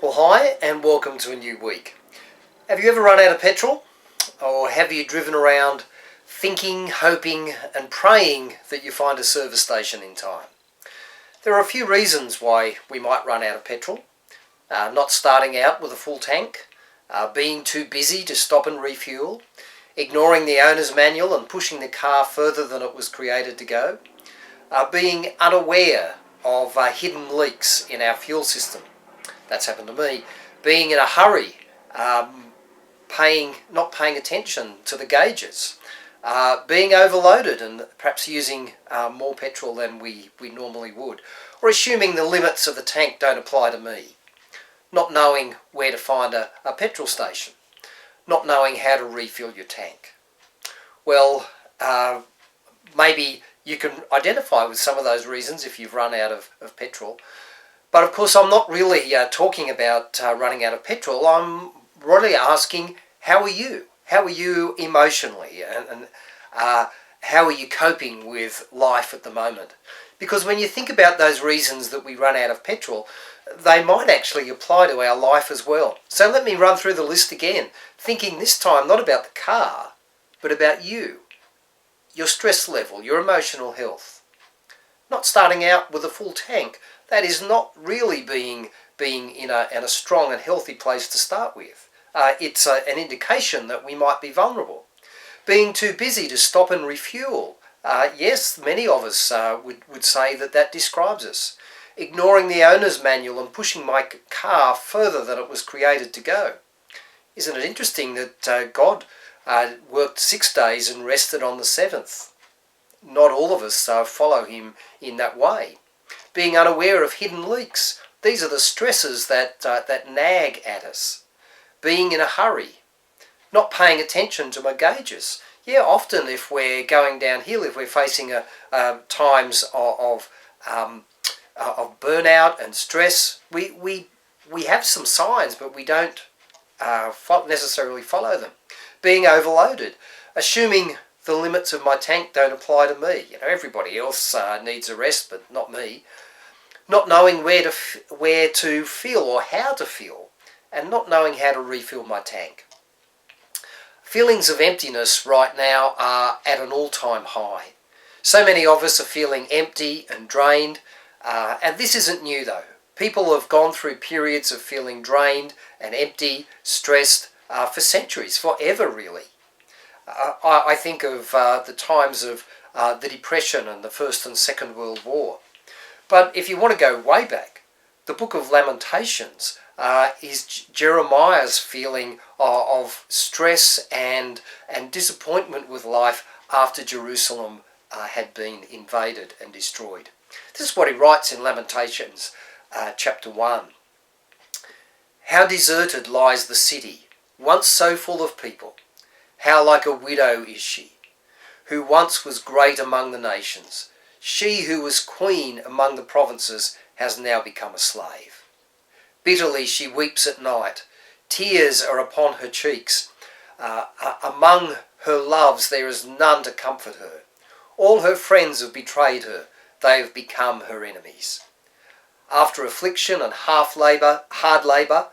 Well, hi and welcome to a new week. Have you ever run out of petrol? Or have you driven around thinking, hoping and praying that you find a service station in time? There are a few reasons why we might run out of petrol. Not starting out with a full tank, being too busy to stop and refuel, ignoring the owner's manual and pushing the car further than it was created to go, being unaware of hidden leaks in our fuel system. That's happened to me. Being in a hurry, not paying attention to the gauges, being overloaded and perhaps using more petrol than we normally would, or assuming the limits of the tank don't apply to me, not knowing where to find a petrol station, not knowing how to refill your tank. Well, maybe you can identify with some of those reasons if you've run out of petrol. But of course, I'm not really talking about running out of petrol. I'm really asking, how are you? How are you emotionally? And how are you coping with life at the moment? Because when you think about those reasons that we run out of petrol, they might actually apply to our life as well. So let me run through the list again, thinking this time not about the car, but about you, your stress level, your emotional health. Not starting out with a full tank. That is not really being in a strong and healthy place to start with. It's an indication that we might be vulnerable. Being too busy to stop and refuel. Yes, many of us would say that describes us. Ignoring the owner's manual and pushing my car further than it was created to go. Isn't it interesting that God worked 6 days and rested on the seventh? Not all of us follow him in that way. Being unaware of hidden leaks. These are the stresses that nag at us. Being in a hurry. Not paying attention to my gauges. Yeah, often if we're going downhill, if we're facing times of burnout and stress, we have some signs, but we don't necessarily follow them. Being overloaded. Assuming the limits of my tank don't apply to me. You know, everybody else needs a rest, but not me. Not knowing where to fill or how to fill, and not knowing how to refill my tank. Feelings of emptiness right now are at an all-time high. So many of us are feeling empty and drained, and this isn't new though. People have gone through periods of feeling drained and empty, stressed, for centuries, forever really. I think of the times of the Depression and the First and Second World War. But if you want to go way back, the book of Lamentations is Jeremiah's feeling of stress and disappointment with life after Jerusalem had been invaded and destroyed. This is what he writes in Lamentations chapter 1. How deserted lies the city, once so full of people. How like a widow is she, who once was great among the nations. She who was queen among the provinces has now become a slave. Bitterly she weeps at night. Tears are upon her cheeks. Among her loves there is none to comfort her. All her friends have betrayed her. They have become her enemies. After affliction and hard labour,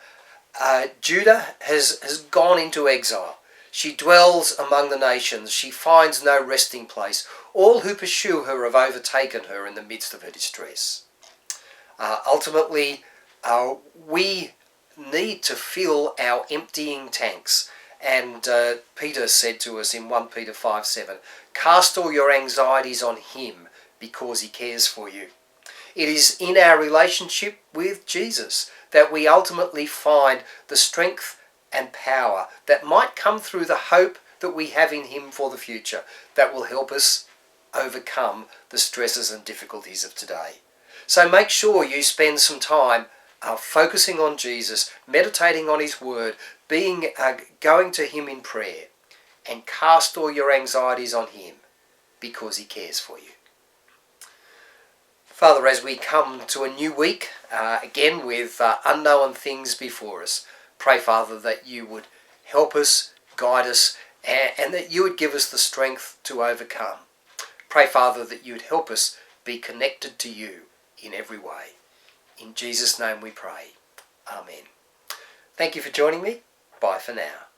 Judah has gone into exile. She dwells among the nations. She finds no resting place. All who pursue her have overtaken her in the midst of her distress. Ultimately, we need to fill our emptying tanks. And Peter said to us in 1 Peter 5:7, cast all your anxieties on him because he cares for you. It is in our relationship with Jesus that we ultimately find the strength and power that might come through the hope that we have in him for the future that will help us overcome the stresses and difficulties of today. So make sure you spend some time focusing on Jesus, meditating on his word, going to him in prayer, and cast all your anxieties on him because he cares for you. Father, as we come to a new week, again with unknown things before us, pray, Father, that you would help us, guide us, and that you would give us the strength to overcome. Pray, Father, that you would help us be connected to you in every way. In Jesus' name we pray. Amen. Thank you for joining me. Bye for now.